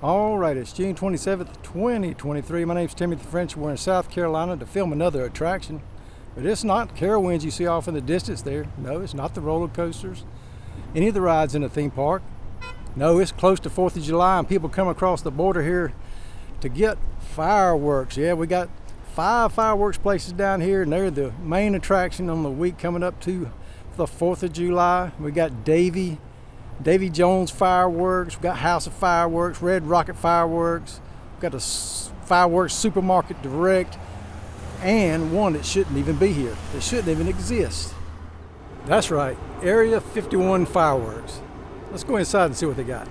All right, it's June 27th, 2023. My name's Timothy French. We're in South Carolina to film another attraction. But it's not Carowinds you see off in the distance there. No, it's not the roller coasters, any of the rides in the theme park. No, it's close to 4th of July and people come across the border here to get fireworks. Yeah, we got 5 fireworks places down here and they're the main attraction on the week coming up to the 4th of July. We got Davy Jones fireworks, we got House of Fireworks, Red Rocket fireworks, we've got a fireworks supermarket direct, and one that shouldn't even be here. It shouldn't even exist. That's right, Area 51 fireworks. Let's go inside and see what they got.